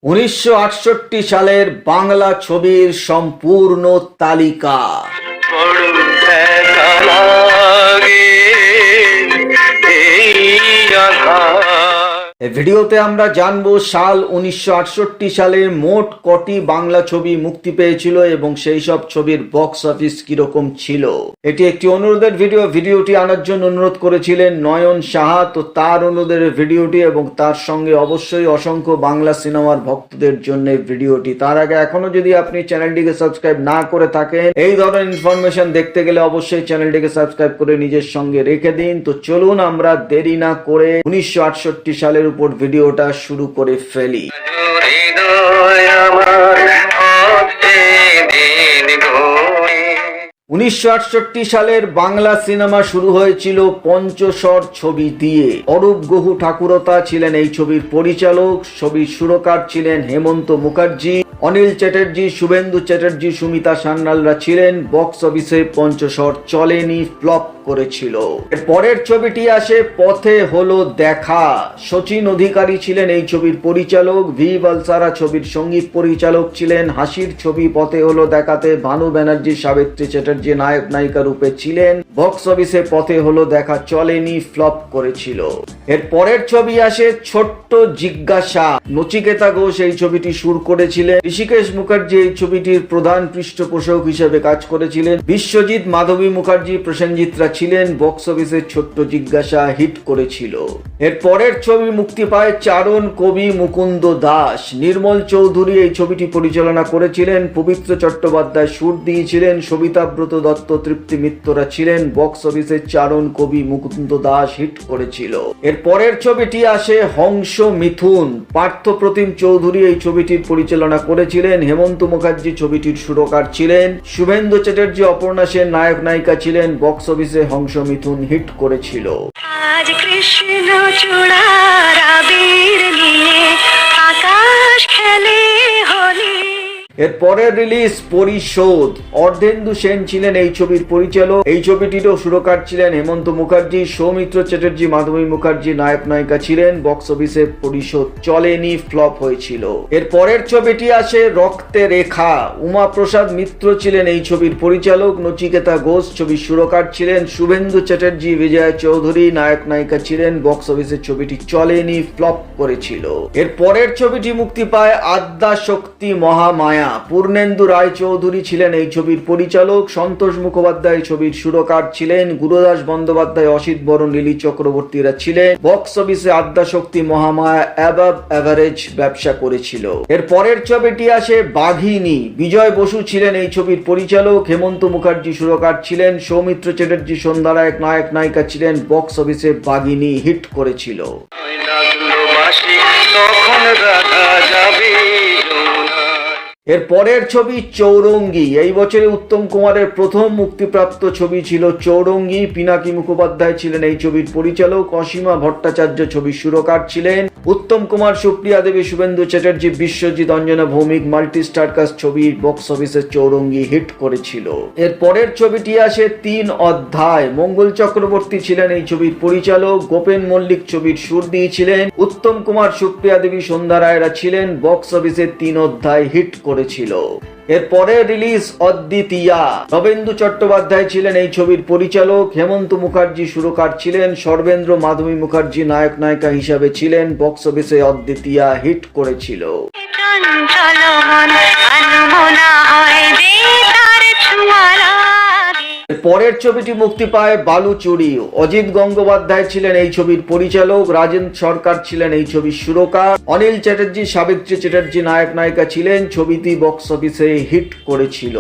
1968 সালের বাংলা ছবির সম্পূর্ণ তালিকা। এই ভিডিওতে আমরা জানবো সাল 1968 সালে মোট কটি বাংলা ছবি মুক্তি পেয়েছিল এবং সেই সব ছবির বক্স অফিস কিরকম ছিল। এটি একটি অনুরোধের ভিডিও। ভিডিওটি আনার জন্য অনুরোধ করেছিলেন নয়ন সাহা। তো তার অনুরোধের ভিডিওটি এবং তার সঙ্গে অবশ্যই অসংখ্য বাংলা সিনেমার ভক্তদের জন্য ভিডিওটি। তার আগে এখনো যদি আপনি চ্যানেলটিকে সাবস্ক্রাইব না করে থাকেন, এই ধরনের ইনফরমেশন দেখতে গেলে অবশ্যই চ্যানেলটিকে সাবস্ক্রাইব করে নিজের সঙ্গে রেখে দিন। তো চলুন আমরা দেরি না করে 1968 সালের উপর ভিডিওটা শুরু করে ফেলি। 1968 সালের বাংলা সিনেমা শুরু হয়েছিল পঞ্চস্বর ছবি দিয়ে। অরূপ গুহ ঠাকুরতা ছিলেন এই ছবির পরিচালক। ছবির সুরকার ছিলেন হেমন্ত মুখার্জি, অনিল চ্যাটার্জি, শুভেন্দু চ্যাটার্জি, সুমিতা সান্যালরা ছিলেন। বক্স অফিসে পঞ্চস্বর চলেনি, ফ্লপ করেছিল। পরের ছবিটি আসে পথে হলো দেখা। শচীন অধিকারী ছিলেন এই ছবির পরিচালক। ভি বলসারা ছবির সঙ্গীত পরিচালক ছিলেন। হাসির ছবি পথে হলো দেখাতে ভানু ব্যানার্জি, সাবিত্রী চ্যাটার্জি নায়ক নায়িকা রূপে ছিলেন। বক্স অফিসে পথে হলো দেখা চলেনি, ফ্লপ করেছিল। এর পরের ছবি আসে ছোট্ট জিজ্ঞাসা। নচিকেতা ঘোষ এই ছবিটি সুর করেছিলেন। ঋষিকেশ মুখার্জি এই ছবিটির প্রধান পৃষ্ঠপোষক হিসেবে কাজ করেছিলেন। বিশ্বজিৎ, মাধবী মুখার্জি, প্রসেনজিৎরা ছিলেন। বক্স অফিসে ছোট্ট জিজ্ঞাসা হিট করেছিল। এর পরের ছবি মুক্তি পায় চারণ কবি মুকুন্দ দাস। নির্মল চৌধুরী এই ছবিটি পরিচালনা করেছিলেন। পবিত্র চট্টোপাধ্যায় সুর দিয়েছিলেন। সবিতাব্রত দত্ত, তৃপ্তি মিত্ররা ছিলেন। বক্স অফিসে চারণ কবি মুকুন্দ দাস হিট করেছিল। এর পরের ছবিটি আসে হংস মিথুন। পার্থ প্রতিম চৌধুরী এই ছবিটির পরিচালনা করেছিলেন। হেমন্ত মুখার্জি ছবিটির সুরকার ছিলেন। শুভেন্দু চ্যাটার্জি, অপর্ণা সেন নায়ক নায়িকা ছিলেন। বক্স অফিসে হংস মিথুন হিট করেছিল। আজ কৃষ্ণ চূড়ার আবির নিয়ে আকাশ খেলে হোলি। এর পরের রিলিজ পরিশোধ। অর্ধেন্দু সেন ছিলেন এই ছবির পরিচালক। এই ছবিটিরও সুরকার ছিলেন হেমন্ত মুখার্জি। সৌমিত্র চ্যাটার্জি, মাধবী মুখার্জি নায়ক নায়িকা ছিলেন। বক্স অফিসে পরিশোধ চলেনি, ফ্লপ হয়েছিল। এর পরের ছবিটি আসে রক্তে রেখা। উমাপ্রসাদ মিত্র ছিলেন এই ছবির পরিচালক। নচিকেতা ঘোষ ছবির সুরকার ছিলেন। শুভেন্দু চ্যাটার্জি, বিজয় চৌধুরী নায়ক নায়িকা ছিলেন। বক্স অফিসে ছবিটি চলেনি, ফ্লপ করেছিল। এর পরের ছবিটি মুক্তি পায় আদ্যা শক্তি মহামায়া। পূর্ণেন্দু রায় চৌধুরী ছিলেন এই ছবির পরিচালক। সন্তোষ মুখোপাধ্যায় ছবির সুরকার ছিলেন। গুরুদাস বন্দ্যোপাধ্যায়, অসিত বরণ, লিলি চক্রবর্তীরা ছিলেন। বক্স অফিসে আদ্যা শক্তি মহামায়া অ্যাবাভ অ্যাভারেজ ব্যবসা করেছিল। এর পরের ছবিটি আসে বাঘিনী। বিজয় বসু ছিলেন এই ছবির পরিচালক। হেমন্ত মুখার্জি সুরকার ছিলেন। সৌমিত্র চ্যাটার্জি, সন্ধ্যা রায় নায়ক নায়িকা ছিলেন। বক্স অফিসে বাঘিনী হিট করেছিল। এর পরের ছবি চৌরঙ্গী। এই বছরে উত্তম কুমারের প্রথম মুক্তিপ্রাপ্ত ছবি ছিল চৌরঙ্গী। পিনাকি মুখোপাধ্যায় ছিলেন এই ছবির পরিচালক। অসীমা ভট্টাচার্য ছবির সুরকার ছিলেন। উত্তম কুমার, সুপ্রিয়া দেবী, শুভেন্দু চ্যাটার্জি, বিশ্বজিৎ, অঞ্জনা ভৌমিক মাল্টি স্টারকাস্ট ছবি। বক্স অফিসে চৌরঙ্গী হিট করেছিল। এর পরের ছবিটি আসে 3 অধ্যায়। মঙ্গল চক্রবর্তী ছিলেন এই ছবির পরিচালক। গোপেন মল্লিক ছবির সুর দিয়েছিলেন। উত্তম কুমার, সুপ্রিয়া দেবী, সন্ধ্যা রায়রা ছিলেন। বক্স অফিসে 3 অধ্যায় হিট করেছিল। এর পরে রিলিজ অদ্বিতীয়া। নবেন্দু চট্টোপাধ্যায় ছিলেন এই ছবির পরিচালক। হেমন্ত মুখার্জি সুরকার ছিলেন। সর্বেন্দ্র, মাধবী মুখার্জি নায়ক নায়িকা হিসাবে ছিলেন। বক্স অফিসে অদ্বিতীয়া হিট করেছিল। পরের ছবিটি মুক্তি পায় বালুচুরি। অজিত গঙ্গোপাধ্যায় ছিলেন এই ছবির পরিচালক। রাজেন সরকার ছিলেন এই ছবির সুরকার। অনিল চ্যাটার্জি, সাবিত্রী চ্যাটার্জি নায়ক নায়িকা ছিলেন। ছবিটি বক্স অফিসে হিট করেছিল।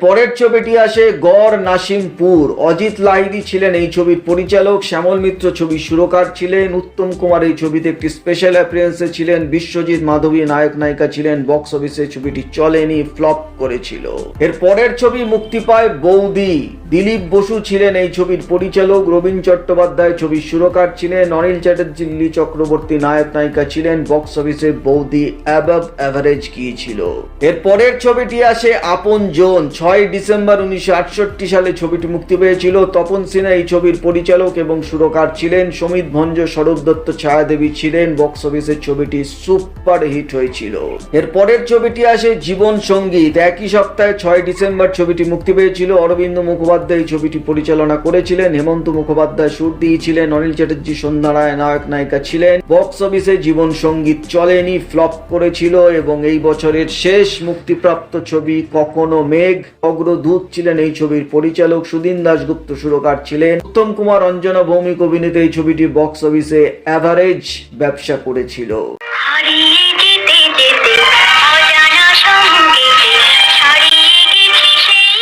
পরের ছবিটি আসে গড় নাসিমপুর। অজিত লাহিড়ী ছিলেন এই ছবির পরিচালক। শ্যামল মিত্র ছবির সুরকার ছিলেন। উত্তম কুমার এই ছবিতে একটি স্পেশাল অ্যাপিয়ারেন্সে ছিলেন। বিশ্বজিৎ, মাধবী নায়ক নায়িকা ছিলেন। বক্স অফিসে ছবিটি চলেনি, ফ্লপ করেছিল। এর পরের ছবি মুক্তি পায় বৌদি। দিলীপ বসু ছিলেন এই ছবির পরিচালক, রবীন চট্টোপাধ্যায় ছবির সুরকার ছিলেন, অনিল চ্যাটার্জি, লিলি চক্রবর্তী নায়ক নায়িকা ছিলেন। বক্স অফিসে বৌদি অ্যাবভ অ্যাভারেজ গিয়েছিল। এর পরের ছবিটি আসে আপনজন। 6 ডিসেম্বর 1968 সালে ছবিটি মুক্তি পেয়েছিল। তপন সিনহা এই ছবির পরিচালক এবং সুরকার ছিলেন। সমিত ভঞ্জ, স্বরূপ দত্ত, ছায়াদেবী ছিলেন। বক্স অফিসে ছবিটি সুপার হিট হয়েছিল। এর পরের ছবিটি আসে জীবন সঙ্গীত। একই সপ্তাহে 6 ডিসেম্বর ছবিটি মুক্তি পেয়েছিল। অরবিন্দ মুখোপাধ্যায় এই ছবিটি পরিচালনা করেছিলেন। হেমন্ত মুখোপাধ্যায় সুর দিয়েছিলেন। অনিল চ্যাটার্জি, সন্ধ্যা রায় নায়ক নায়িকা ছিলেন। বক্স অফিসে জীবন সঙ্গীত চলেনি, ফ্লপ করেছিল এবং এই বছরের শেষ মুক্তিপ্রাপ্ত ছবি কখনো মেঘ। অগ্রদূত ছিলেন এই ছবির পরিচালক। সুদিন দাশগুপ্ত সুরকার ছিলেন। উত্তম কুমার, অঞ্জনা ভৌমিক অভিনীত এই ছবিটি বক্স অফিসে অ্যাভারেজ ব্যবসা করেছিল। হারিয়ে যেতে যেতে অজানা সঙ্গীতে ছাড়িয়ে গেছি সেই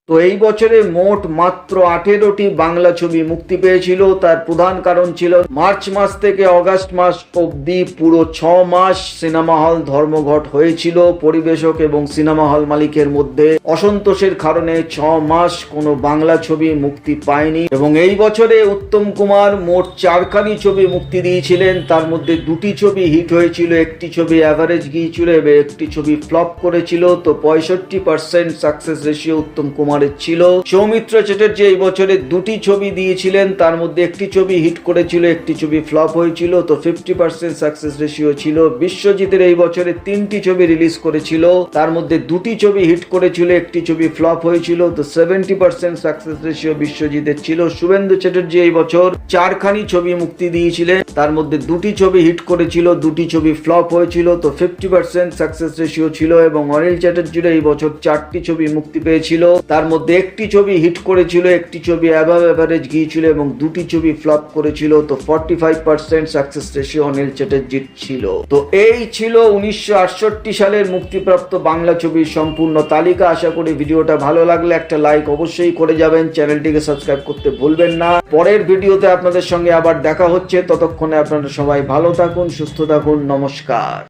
তো এই বছরে মোট মাত্র 18টি বাংলা ছবি মুক্তি পেয়েছিল। তার প্রধান কারণ ছিল মার্চ মাস থেকে অগাস্ট মাস অবধি পুরো 6 মাস সিনেমা হল ধর্মঘট হয়েছিল। পরিবেশক এবং সিনেমা হল মালিকের মধ্যে অসন্তোষের কারণে 6 মাস কোনো বাংলা ছবি মুক্তি পায়নি। এবং এই বছরে উত্তম কুমার মোট 4খানি ছবি মুক্তি দিয়েছিলেন। তার মধ্যে 2টি ছবি হিট হয়েছিল, একটি ছবি অ্যাভারেজ গিয়েছিল এবং একটি ছবি ফ্লপ করেছিল। তো 65% সাকসেস রেশিও উত্তম কুমার ছিল। সৌমিত্র চ্যাটার্জি এই বছরে 2টি ছবি দিয়েছিলেন। তার মধ্যে একটি ছবি হিট করেছিল, একটি ছবি ফ্লপ হয়েছিল। তো 50% সাকসেস রেশিও ছিল। বিশ্বজিতের এই বছরে 3টি ছবি রিলিজ করেছিল। তার মধ্যে 2টি ছবি হিট করেছিল, একটি ছবি ফ্লপ হয়েছিল। তো 70% সাকসেস রেশিও বিশ্বজিতের ছিল। শুভেন্দু চ্যাটার্জি এই বছর 4খানি ছবি মুক্তি দিয়েছিলেন। তার মধ্যে 2টি ছবি হিট করেছিল, 2টি ছবি ফ্লপ হয়েছিল। তো 50% সাকসেস রেশিও ছিল। এবং অনিল চ্যাটার্জির এই বছর 4টি ছবি মুক্তি পেয়েছিল। তার মধ্যে একটি ছবি হিট করেছিল, একটি ছবি অ্যাভাব অ্যাভারেজ গিয়েছিল এবং 2টি ছবি ফ্লপ করেছিল। তো 45% সাকসেস রেশিও অনিল চ্যাটার্জির ছিল। তো এই ছিল 1968 সালের মুক্তিপ্রাপ্ত বাংলা ছবির সম্পূর্ণ তালিকা। আশা করি ভিডিওটা ভালো লাগলে একটা লাইক অবশ্যই করে যাবেন। চ্যানেলটিকে সাবস্ক্রাইব করতে ভুলবেন না। পরের ভিডিওতে আপনাদের সঙ্গে আবার দেখা হচ্ছে। ততক্ষণে আপনারা সবাই ভালো থাকুন, সুস্থ থাকুন। নমস্কার।